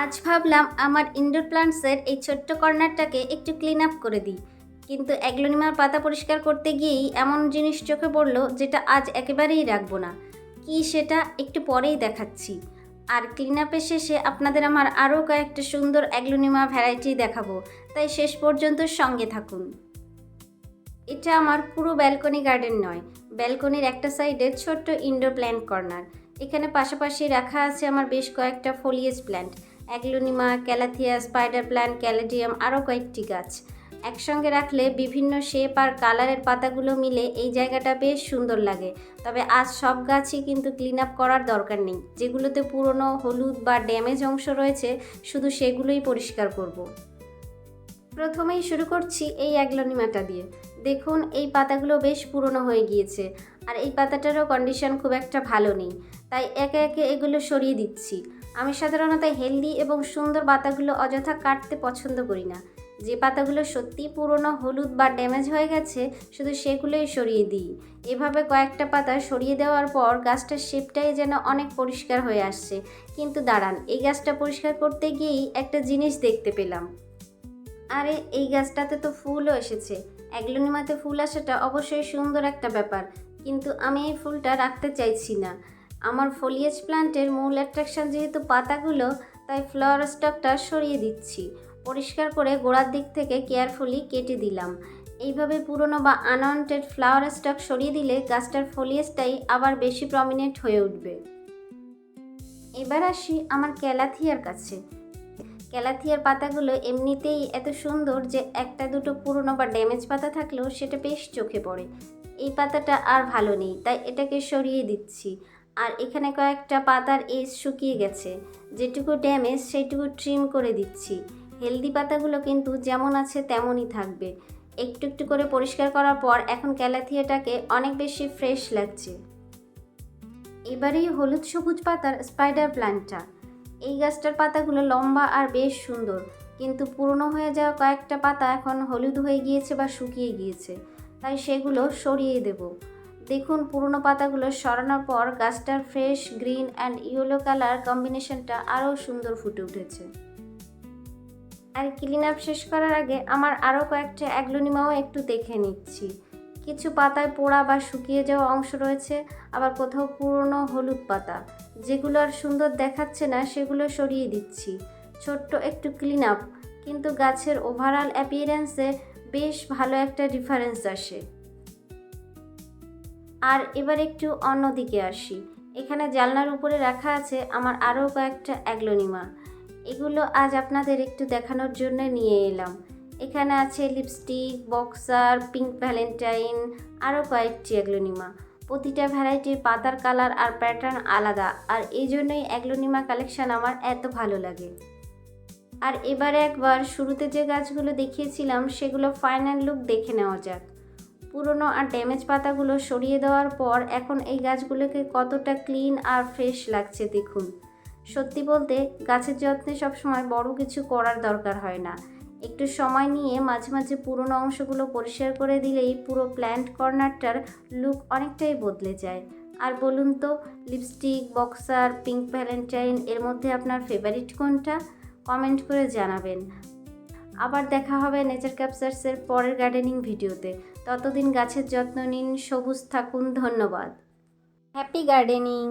আজ ভাবলাম আমার ইনডোর প্ল্যান্টসের এই ছোট্ট কর্নারটাকে একটু ক্লিন আপ করে দিই, কিন্তু অ্যাগ্লোনিমার পাতা পরিষ্কার করতে গিয়েই এমন জিনিস চোখে পড়লো যেটা আজ একেবারেই রাখবো না। কি সেটা একটু পরেই দেখাচ্ছি। আর ক্লিন আপের শেষে আপনাদের আমার আরও কয়েকটা সুন্দর অ্যাগ্লোনিমা ভ্যারাইটি দেখাবো, তাই শেষ পর্যন্ত সঙ্গে থাকুন। এটা আমার পুরো ব্যালকনি গার্ডেন নয়, ব্যালকনির একটা সাইডে ছোট্ট ইনডোর প্ল্যান্ট কর্নার। এখানে পাশাপাশি রাখা আছে আমার বেশ কয়েকটা foliage plant, aglaonema, calathea, spider plant, caladium, আরও কয়েকটি গাছ। একসঙ্গে রাখলে বিভিন্ন শেপ আর কালারের পাতাগুলো মিলে এই জায়গাটা বেশ সুন্দর লাগে। তবে আজ সব গাছই কিন্তু ক্লিন আপ করার দরকার নেই, যেগুলোতে পুরনো হলুদ বা ড্যামেজ অংশ রয়েছে শুধু সেগুলোই পরিষ্কার করব। প্রথমেই শুরু করছি এই অ্যাগ্লোনিমাটা দিয়ে। দেখুন এই পাতাগুলো বেশ পুরনো হয়ে গিয়েছে, আর এই পাতাটারও কন্ডিশন খুব একটা ভালো নেই, তাই একে একে এগুলো সরিয়ে দিচ্ছি। আমি সাধারণত হেলদি এবং সুন্দর পাতাগুলো অযথা কাটতে পছন্দ করি না। যে পাতাগুলো সত্যিই পুরনো হলুদ বা ড্যামেজ হয়ে গেছে শুধু সেগুলোই সরিয়ে দিই। এভাবে কয়েকটা পাতা সরিয়ে দেওয়ার পর গাছটার শেপটাই যেন অনেক পরিষ্কার হয়ে আসছে। কিন্তু দাঁড়ান, এই গাছটা পরিষ্কার করতে গিয়েই একটা জিনিস দেখতে পেলাম। আরে এই গাছটাতে তো ফুলও এসেছে। অ্যাগ্লোনিমাতে ফুল আসাটা অবশ্যই সুন্দর একটা ব্যাপার, কিন্তু আমি এই ফুলটা রাখতে চাইছি না। আমার ফোলিয়েজ প্ল্যান্টের মূল অ্যাট্রাকশন যেহেতু পাতাগুলো, তাই ফ্লাওয়ার স্টকটা সরিয়ে দিচ্ছি। পরিষ্কার করে গোড়ার দিক থেকে কেয়ারফুলি কেটে দিলাম। এইভাবে পুরনো বা আনওয়ান্টেড ফ্লাওয়ার স্টক সরিয়ে দিলে গাছটার ফোলিয়েজটাই আবার বেশি প্রমিনেন্ট হয়ে উঠবে। এবার আসি আমার ক্যালাথিয়ার কাছে। ক্যালাথিয়ার পাতাগুলো এমনিতেই এত সুন্দর যে একটা দুটো পুরনো বা ড্যামেজ পাতা থাকলেও সেটা বেশ চোখে পড়ে। এই পাতাটা আর ভালো নেই, তাই এটাকে সরিয়ে দিচ্ছি। আর এখানে কয়েকটা পাতার এজ শুকিয়ে গেছে, যেটুকু ড্যামেজ সেইটুকু ট্রিম করে দিচ্ছি। হেলদি পাতাগুলো কিন্তু যেমন আছে তেমনই থাকবে। একটু একটু করে পরিষ্কার করার পর এখন ক্যালাথিয়াটাকে অনেক বেশি ফ্রেশ লাগছে। এবারেই হলুদ সবুজ পাতার স্পাইডার প্ল্যান্টটা। এই গাছটার পাতাগুলো লম্বা আর বেশ সুন্দর, কিন্তু পুরনো হয়ে যাওয়া কয়েকটা পাতা এখন হলুদ হয়ে গিয়েছে বা শুকিয়ে গিয়েছে, তাই সেগুলো সরিয়ে দেব। দেখুন পুরনো পাতাগুলো সরানোর পর গাছটার fresh green and yellow colour কম্বিনেশনটা আরও সুন্দর ফুটে উঠেছে। আর ক্লিন আপ শেষ করার আগে আমার আরও কয়েকটা অ্যাগ্লোনিমাও একটু দেখে নিচ্ছি। কিছু পাতায় পোড়া বা শুকিয়ে যাওয়া অংশ রয়েছে, আবার কোথাও পুরনো হলুদ পাতা, যেগুলো আর সুন্দর দেখাচ্ছে না সেগুলো সরিয়ে দিচ্ছি। ছোট্ট একটু ক্লিন আপ, কিন্তু গাছের ওভারঅল অ্যাপিয়ারেন্সে বেশ ভালো একটা ডিফারেন্স আসে। আর এবার একটু অন্যদিকে আসি। এখানে জানলার উপরে রাখা আছে আমার আরও কয়েকটা অ্যাগ্লোনিমা। এগুলো আজ আপনাদের একটু দেখানোর জন্য নিয়ে এলাম। এখানে আছে লিপস্টিক, বক্সার, পিঙ্ক ভ্যালেন্টাইন, আরও কয়েকটি অ্যাগ্লোনিমা। প্রতিটা ভ্যারাইটির পাতার কালার আর প্যাটার্ন আলাদা, আর এই জন্যই অ্যাগ্লোনিমা কালেকশন আমার এত ভালো লাগে। আর এবারে একবার শুরুতে যে গাছগুলো দেখিয়েছিলাম সেগুলো ফাইনাল লুক দেখে নেওয়া যাক। পুরনো আর ড্যামেজ পাতাগুলো সরিয়ে দেওয়ার পর এখন এই গাছগুলোকে কতটা ক্লিন আর ফ্রেশ লাগছে দেখুন। সত্যি বলতে গাছের যত্নে সবসময় বড় কিছু করার দরকার হয় না। একটু সময় নিয়ে মাঝে মাঝে পুরনো অংশগুলো পরিষ্কার করে দিলেই পুরো প্ল্যান্ট কর্নারটার লুক অনেকটাই বদলে যায়। আর বলুন তো, লিপস্টিক, বক্সার, পিঙ্ক ভ্যালেন্টাইন এর মধ্যে আপনার ফেভারিট কোনটা? কমেন্ট করে জানাবেন। আবার দেখা হবে নেচার ক্যাপচার্সের পরের গার্ডেনিং ভিডিওতে। ততদিন গাছের যত্ন নিন, সবুজ থাকুন। ধন্যবাদ। Happy gardening.